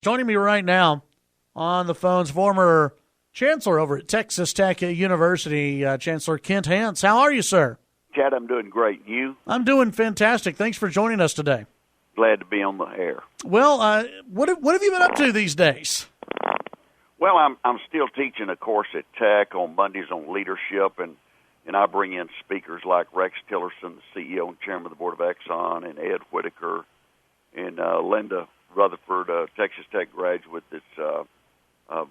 Joining me right now on the phone's former chancellor over at Texas Tech University, Chancellor Kent Hance. How are you, sir? Chad, I'm doing great. You? I'm doing fantastic. Thanks for joining us today. Glad to be on the air. Well, what have you been up to these days? Well, I'm still teaching a course at Tech on Mondays on leadership, and I bring in speakers like Rex Tillerson, the CEO and chairman of the board of Exxon, and Ed Whitaker, and Linda Rutherford, a Texas Tech graduate that's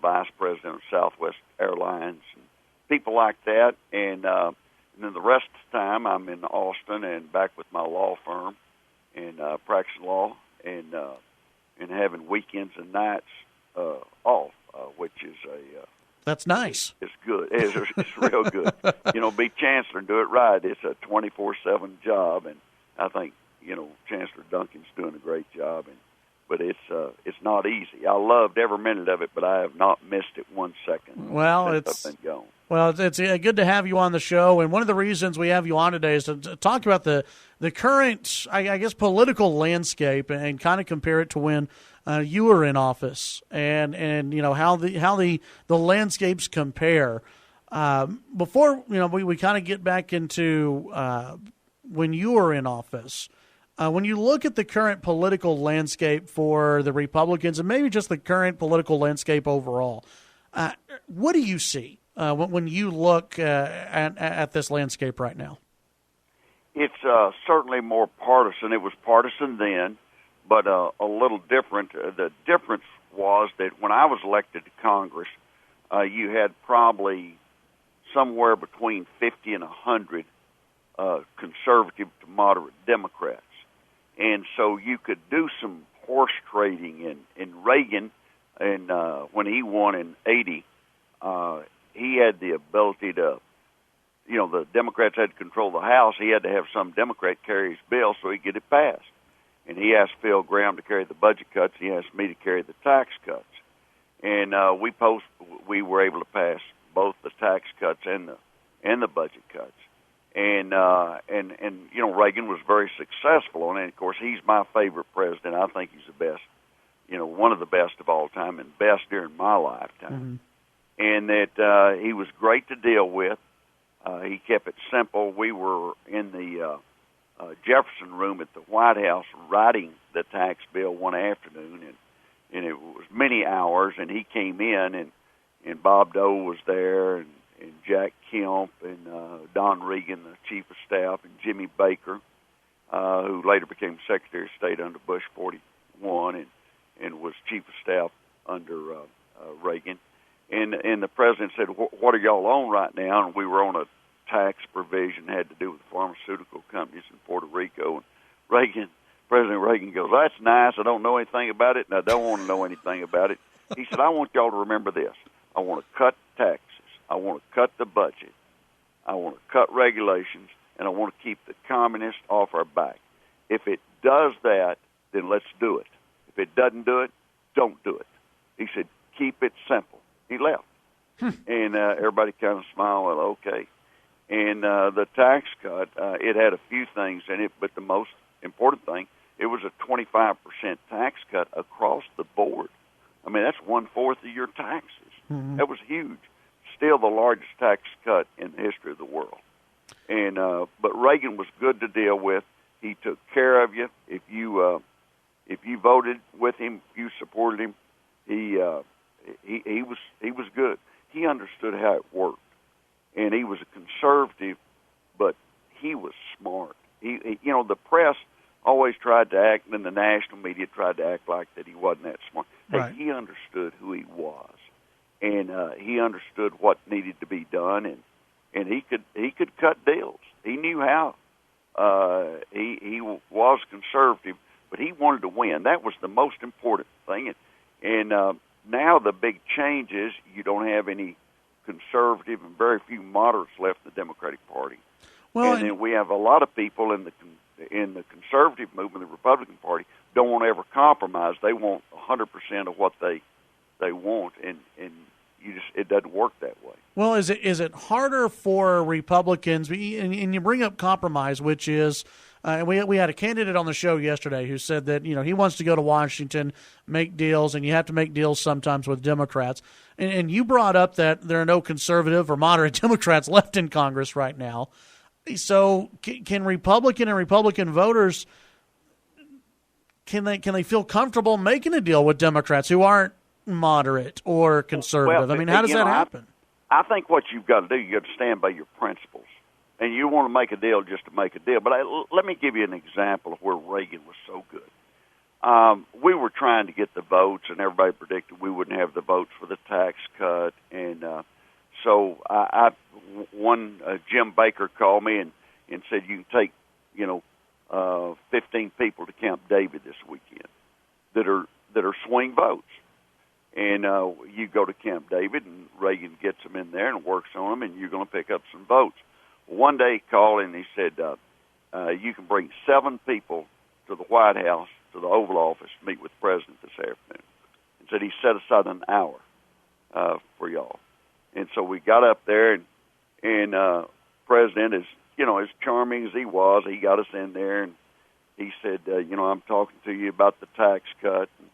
vice president of Southwest Airlines, and people like that. And then the rest of the time, I'm in Austin and back with my law firm and practicing law and having weekends and nights off, which is that's nice. It's good. It's real good. Be chancellor and do it right. It's a 24/7 job, and I think Chancellor Duncan's doing a great job. But it's not easy. I loved every minute of it, but I have not missed it 1 second. Well, since I've been gone. Well, it's good to have you on the show, and one of the reasons we have you on today is to talk about the current, I guess, political landscape and kind of compare it to when you were in office, and how the landscapes compare. Before we kind of get back into when you were in office. When you look at the current political landscape for the Republicans and maybe just the current political landscape overall, what do you see when you look at this landscape right now? It's certainly more partisan. It was partisan then, but a little different. The difference was that when I was elected to Congress, you had probably somewhere between 50 and 100 conservative to moderate Democrats. And so you could do some horse trading. In Reagan, and when he won in 80, he had the ability to, the Democrats had to control the House. He had to have some Democrat carry his bill so he'd get it passed. And he asked Phil Graham to carry the budget cuts. He asked me to carry the tax cuts. And we were able to pass both the tax cuts and the budget cuts. And Reagan was very successful on it. And of course, he's my favorite president. I think he's the best, one of the best of all time and best during my lifetime. Mm-hmm. And that he was great to deal with. He kept it simple. We were in the Jefferson room at the White House writing the tax bill one afternoon, and it was many hours, and he came in, and Bob Dole was there, and Jack Kemp, and Don Regan, the chief of staff, and Jimmy Baker, who later became Secretary of State under Bush 41 and was chief of staff under Reagan. And the president said, what are y'all on right now? And we were on a tax provision had to do with pharmaceutical companies in Puerto Rico. And President Reagan goes, that's nice. I don't know anything about it, and I don't want to know anything about it. He said, I want y'all to remember this. I want to cut taxes. I want to cut the budget. I want to cut regulations, and I want to keep the communists off our back. If it does that, then let's do it. If it doesn't do it, don't do it. He said, keep it simple. He left. And everybody kind of smiled, well, okay. And the tax cut, it had a few things in it, but the most important thing, it was a 25% tax cut across the board. I mean, that's 1/4 of your taxes. Mm-hmm. That was huge. Still the largest tax cut in the history of the world. And but Reagan was good to deal with. He took care of you. If you voted with him, you supported him. He was good. He understood how it worked, and he was a conservative, but he was smart. He the press always tried to act, and the national media tried to act like that he wasn't that smart. Right. He understood who he was, and he understood what needed to be done, and he could cut deals. He knew how. He was conservative, but he wanted to win. That was the most important thing. And now the big change is you don't have any conservative and very few moderates left in the Democratic Party. Well, and then we have a lot of people in the conservative movement, the Republican Party, don't want to ever compromise. They want 100% of what they want, and it doesn't work that way. Well, is it harder for Republicans? And you bring up compromise, which is We had a candidate on the show yesterday who said that, he wants to go to Washington, make deals, and you have to make deals sometimes with Democrats. And you brought up that there are no conservative or moderate Democrats left in Congress right now. So can Republican and Republican voters, can they feel comfortable making a deal with Democrats who aren't moderate or conservative? Well, how does that happen? I think what you've got to do, you got to stand by your principles. And you want to make a deal just to make a deal. But let me give you an example of where Reagan was so good. We were trying to get the votes, and everybody predicted we wouldn't have the votes for the tax cut. And so Jim Baker called me and said, you can take, 15 people to Camp David this weekend that are swing votes. And you go to Camp David, and Reagan gets them in there and works on them, and you're going to pick up some votes. One day he called and he said, you can bring 7 people to the White House, to the Oval Office, to meet with the President this afternoon. And said he set aside an hour for y'all. And so we got up there, and President, as charming as he was, he got us in there, and he said, I'm talking to you about the tax cut, and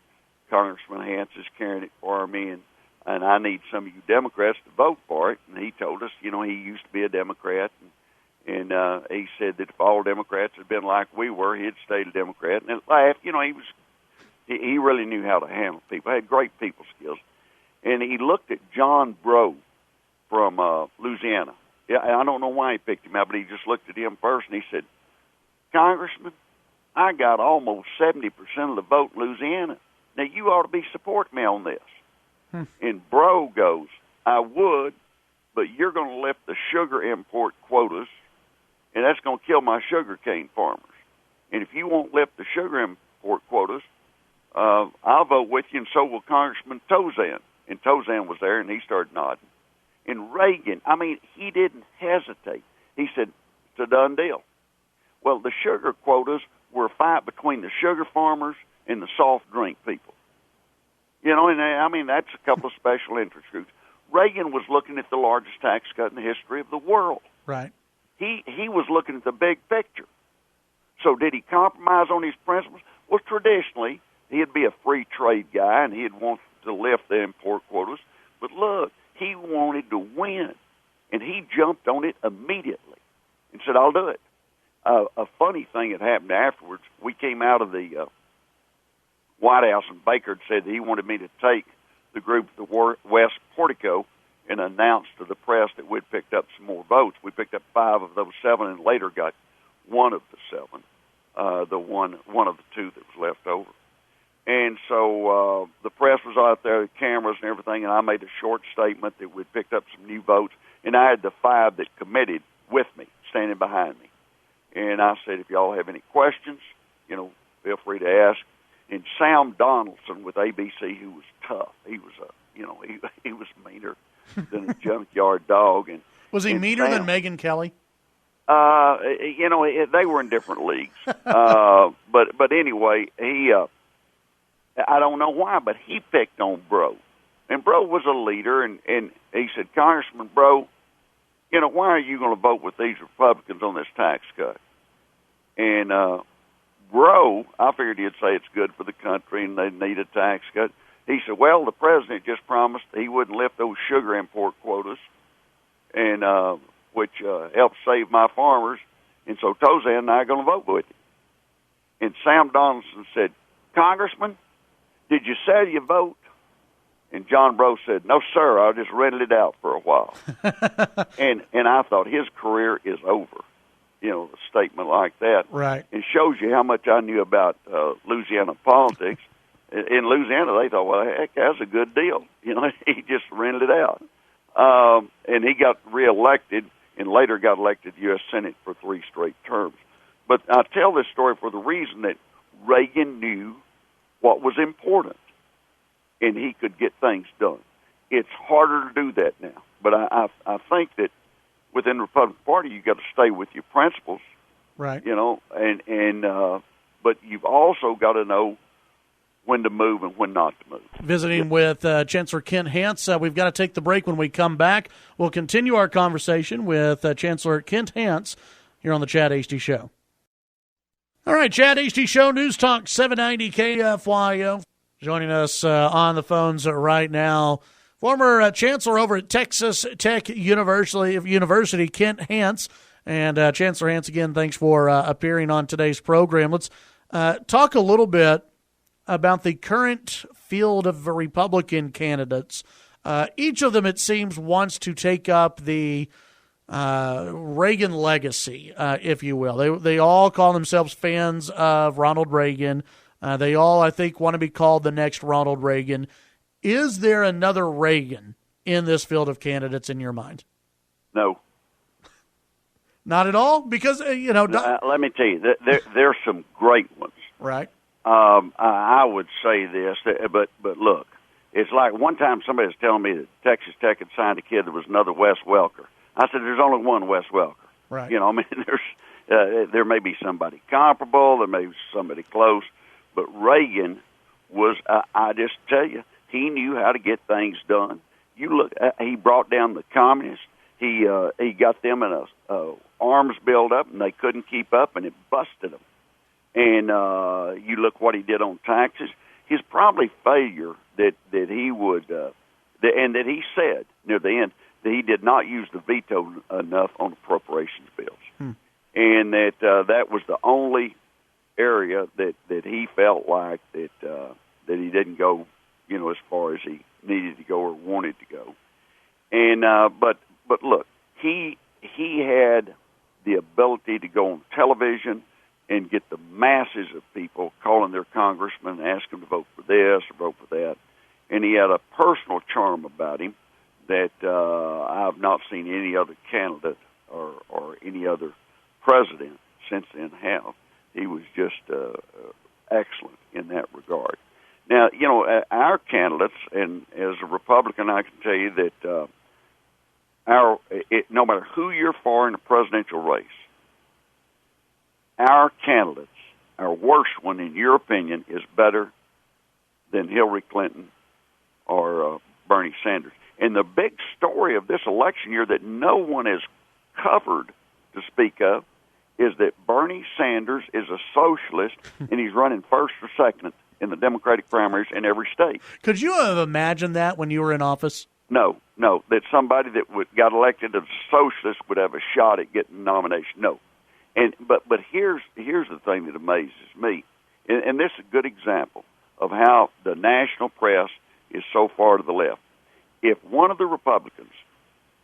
Congressman Hance is carrying it for me, and I need some of you Democrats to vote for it. And he told us, he used to be a Democrat, and he said that if all Democrats had been like we were, he'd stayed a Democrat. And it laughed. He really knew how to handle people. Had great people skills. And he looked at John Breaux from Louisiana. Yeah, I don't know why he picked him out, but he just looked at him first, and he said, Congressman, I got almost 70% of the vote in Louisiana. Now, you ought to be supporting me on this. And Breaux goes, I would, but you're going to lift the sugar import quotas, and that's going to kill my sugar cane farmers. And if you won't lift the sugar import quotas, I'll vote with you, and so will Congressman Tozan. And Tozan was there, and he started nodding. And Reagan, he didn't hesitate. He said, it's a done deal. Well, the sugar quotas were a fight between the sugar farmers and the soft drink people. And that's a couple of special interest groups. Reagan was looking at the largest tax cut in the history of the world. Right. He was looking at the big picture. So did he compromise on his principles? Well, traditionally, he'd be a free trade guy, and he'd want to lift the import quotas. But look, he wanted to win, and he jumped on it immediately and said, I'll do it. A funny thing that happened afterwards, we came out of the White House, and Baker said that he wanted me to take the group at the West Portico and announce to the press that we'd picked up some more votes. We picked up 5 of those 7 and later got 1 of the 7, the one of the 2 that was left over. And so the press was out there, the cameras and everything, and I made a short statement that we'd picked up some new votes, and I had the 5 that committed with me, standing behind me. And I said, if y'all have any questions, feel free to ask. And Sam Donaldson with ABC, who was tough, he was he was meaner than a junkyard dog. And was he meaner than Megyn Kelly? They were in different leagues. But anyway, he I don't know why, but he picked on Breaux, and Breaux was a leader, and he said, Congressman Breaux, why are you going to vote with these Republicans on this tax cut? And Breaux, I figured he'd say it's good for the country and they need a tax cut. He said, well, the president just promised he wouldn't lift those sugar import quotas, and which helps save my farmers, and so Tozan and I are going to vote with you. And Sam Donaldson said, Congressman, did you sell your vote? And John Breaux said, no, sir, I just rented it out for a while. and I thought his career is over, a statement like that. Right. It shows you how much I knew about Louisiana politics. In Louisiana, they thought, well, heck, that's a good deal. He just rented it out. And he got reelected and later got elected to the U.S. Senate for 3 straight terms. But I tell this story for the reason that Reagan knew what was important, and he could get things done. It's harder to do that now. But I think that within the Republican Party, you've got to stay with your principles. Right. But you've also got to know when to move and when not to move. Visiting with Chancellor Kent Hance. We've got to take the break. When we come back, we'll continue our conversation with Chancellor Kent Hance here on the Chad Hasty Show. All right, Chad Hasty Show, News Talk 790 KFYO. Joining us on the phones right now, former chancellor over at Texas Tech University, Kent Hance. And Chancellor Hance, again, thanks for appearing on today's program. Let's talk a little bit about the current field of Republican candidates. Each of them, it seems, wants to take up the Reagan legacy, if you will. They all call themselves fans of Ronald Reagan. They all, I think, want to be called the next Ronald Reagan. Is there another Reagan in this field of candidates in your mind? No. Not at all? Because, let me tell you, there's some great ones. Right. I would say this, but look, it's like one time somebody was telling me that Texas Tech had signed a kid that was another Wes Welker. I said, there's only one Wes Welker. Right. There may be somebody comparable, there may be somebody close, but Reagan was, I just tell you, he knew how to get things done. You look, he brought down the communists. He got them in a arms buildup, and they couldn't keep up, and it busted them. And you look what he did on taxes. His probably failure that he would, and that he said near the end, that he did not use the veto enough on appropriations bills, and that was the only area that he felt like that he didn't go, as far as he needed to go or wanted to go. And but look, he had the ability to go on television and get the masses of people calling their congressman and ask them to vote for this or vote for that. And he had a personal charm about him that I've not seen any other candidate or any other president since then have. He was just excellent in that regard. Now, our candidates, and as a Republican, I can tell you that no matter who you're for in a presidential race, our candidates, our worst one, in your opinion, is better than Hillary Clinton or Bernie Sanders. And the big story of this election year that no one has covered to speak of is that Bernie Sanders is a socialist, and he's running first or second in the Democratic primaries in every state. Could you have imagined that when you were in office? No, that somebody that got elected as a socialist would have a shot at getting the nomination. No. But here's the thing that amazes me, and this is a good example of how the national press is so far to the left. If one of the Republicans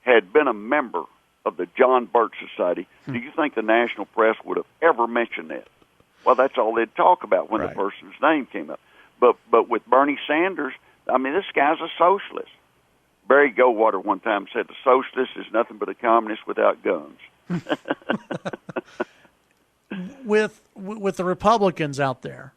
had been a member of the John Birch Society, do you think the national press would have ever mentioned that? Well, that's all they'd talk about when the person's name came up. But with Bernie Sanders, this guy's a socialist. Barry Goldwater one time said the socialist is nothing but a communist without guns. With the Republicans out there,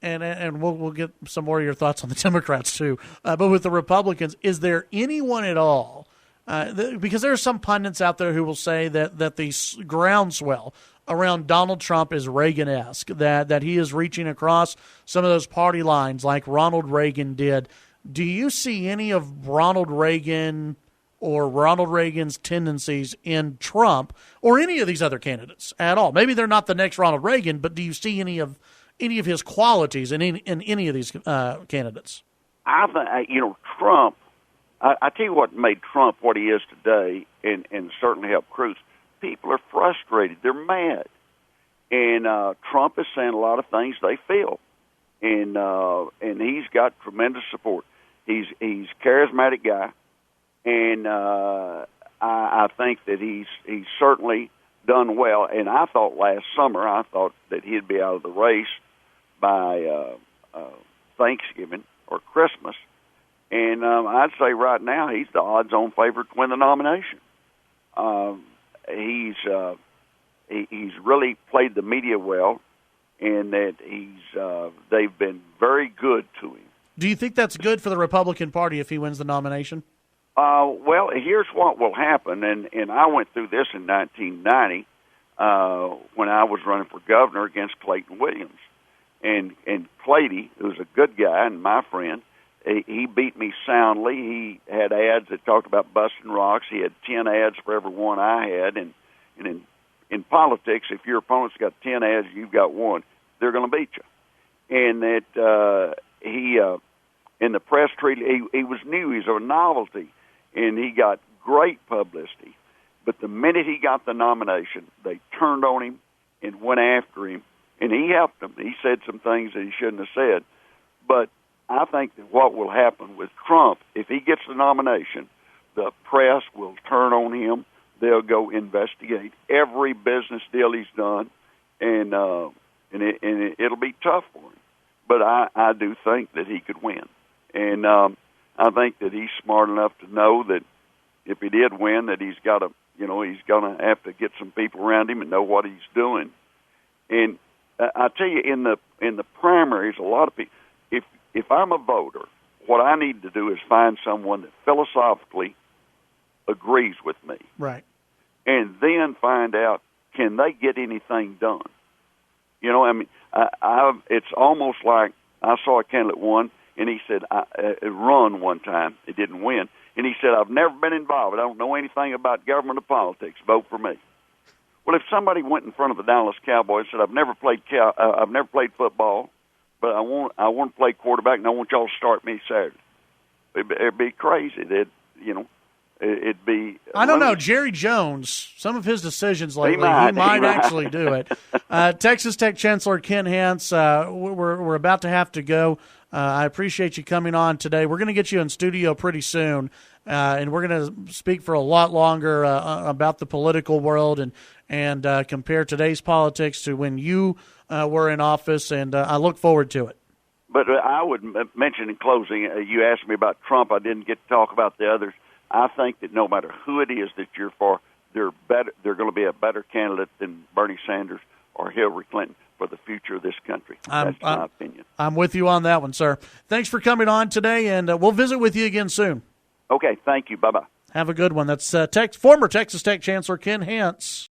and we'll get some more of your thoughts on the Democrats too. But with the Republicans, is there anyone at all? Because there are some pundits out there who will say that the groundswell around Donald Trump is Reagan-esque, that he is reaching across some of those party lines like Ronald Reagan did. Do you see any of Ronald Reagan or Ronald Reagan's tendencies in Trump or any of these other candidates at all? Maybe they're not the next Ronald Reagan, but do you see any of his qualities in any of these candidates? I think, Trump, I tell you what made Trump what he is today and certainly helped Cruz. People are frustrated. They're mad. And Trump is saying a lot of things they feel. And he's got tremendous support. He's a charismatic guy. And I think that he's certainly done well. And I thought last summer, that he'd be out of the race by Thanksgiving or Christmas. And I'd say right now he's the odds-on favorite to win the nomination. He's really played the media well, and that they've been very good to him. Do you think that's good for the Republican Party if he wins the nomination? Well, here's what will happen, and I went through this in 1990 when I was running for governor against Clayton Williams. And Clady, who's a good guy and my friend, he beat me soundly. He had ads that talked about busting rocks. He had 10 ads for every one I had, and in in politics, if your opponent's got 10 ads, you've got one, they're going to beat you. And that he in the press treated, he was new, he's a novelty, and he got great publicity. But the minute he got the nomination, they turned on him and went after him, and he helped them. He said some things that he shouldn't have said. But I think that what will happen with Trump, if he gets the nomination, the press will turn on him. They'll go investigate every business deal he's done, and it'll be tough for him. But I do think that he could win. And I think that he's smart enough to know that if he did win, that he's got to, he's going to have to get some people around him and know what he's doing. And I tell you, in the primaries, a lot of people, if I'm a voter, what I need to do is find someone that philosophically agrees with me. Right. And then find out, can they get anything done? It's almost like I saw a candidate won, and he said, run one time. It didn't win. And he said, I've never been involved. I don't know anything about government or politics. Vote for me. Well, if somebody went in front of the Dallas Cowboys and said, I've never played football, but I want to play quarterback, and I want y'all to start me Saturday, it'd be crazy. It'd be. I don't know. Jerry Jones, some of his decisions lately, he might actually do it. Texas Tech Chancellor Ken Hance, we're about to have to go. I appreciate you coming on today. We're going to get you in studio pretty soon, and we're going to speak for a lot longer about the political world and compare today's politics to when you were in office, and I look forward to it. But I would mention in closing, you asked me about Trump. I didn't get to talk about the others. I think that no matter who it is that you're for, they're going to be a better candidate than Bernie Sanders or Hillary Clinton for the future of this country. That's my opinion. I'm with you on that one, sir. Thanks for coming on today, and we'll visit with you again soon. Okay, thank you. Bye-bye. Have a good one. That's former Texas Tech Chancellor Ken Hance.